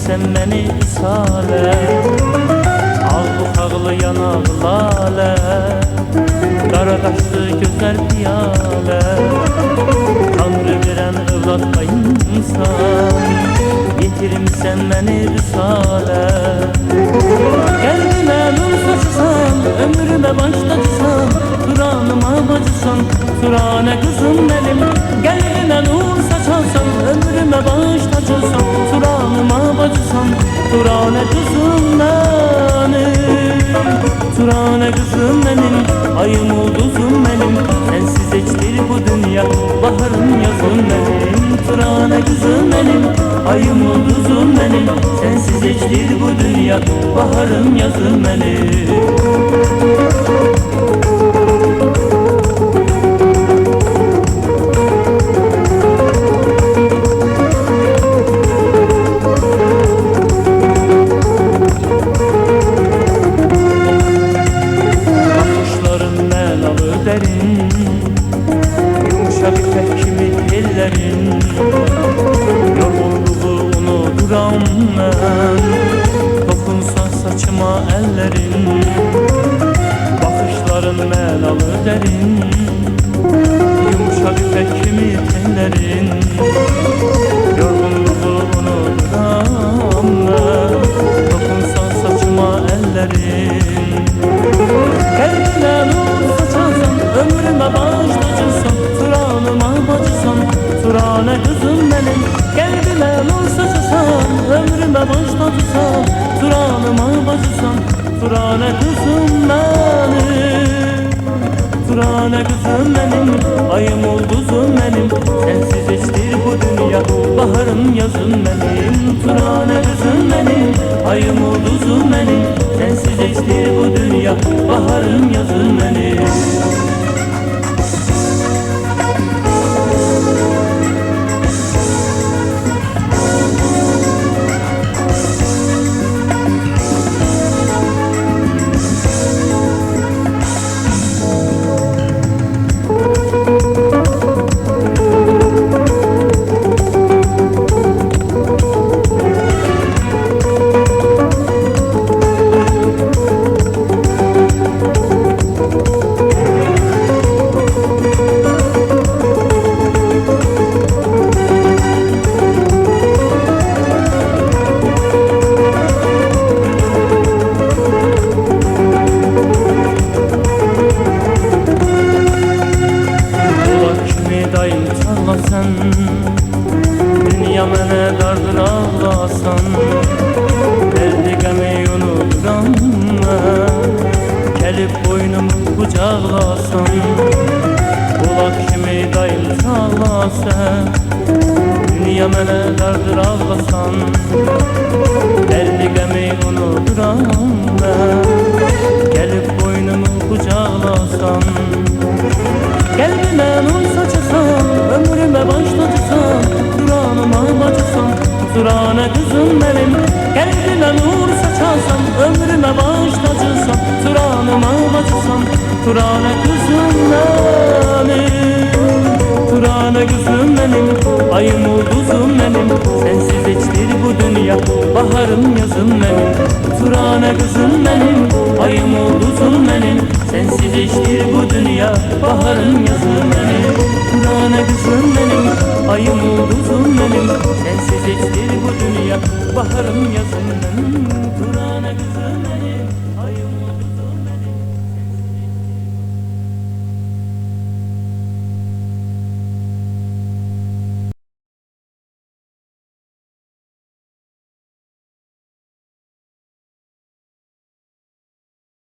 Getirmişsen beni isale, ağlı yanaq lale, qara qaşlı gözler piyale, Tanrı veren evlat insan. Getirmişsen beni risale, Qəlbimə nur saçısan, ömrümə başlatısan, Turanıma bacısan, Turane kızım benim. Qəlbimə nur saçarsan, ömrümə başlatısan, Turanıma bacısan, Turane kızım benim. Turane kızım benim, ayım ulduzum benim, sensiz geçtir bu dünya, baharım yazım benim. Turane kızım benim, ayım ulduzum benim, sensiz geçtir bu dünya, baharım yazım benim. Yumuşak ipek kimi ellerin, yorgunluğu unuturam ben. Dokunsa saçıma ellerin, bakışların melalı derin. Yumuşak ipek kimi ellerin, yorgunluğu unuturam ben. Dokunsa saçıma ellerin. Kendine nur saçarsan, ömrüme başlatısan, Turanıma bacısan, Turane kızım benim. Kendine nur saçarsan, ömrüme başlatısan, Turanıma bacısan, Turane kızım benim. Turane kızım benim, ayım ulduzum benim, sensiz geçtir bu dünya, baharım yazım benim. Turane kızım benim, ayım ulduzum benim, sensiz geçtir bu dünya, baharım yazım benim. Sen dünya mənə dardır ağlasan, derdi qəmi unuturam mən, gəlib boynumu qucaqlasan. Bulaq kimi dayım çağlasan, dünya mənə dardır ağlasan, derdi qəmi unuturam mən, gəlib boynumu qucaqlasan. Qəlbimə nur saçasan, ömrümə başlatısan, Turanıma bacısan, Turane kızım benim. Qəlbimə nur saçasan, ömrümə başlatısan, Turanıma bacısan, Turane kızım benim. Turane kızım benim, ayım ulduzum benim, sensiz geçtir bu dünya, baharım yazım benim. Turane kızım benim, ayım ulduzum benim, sensiz geçtir bu dünya, baharım yazım benim. Turane kızım benim, ayım ulduzum benim, sensiz geçtir bu dünya, baharım yazım benim. Turane kızım benim.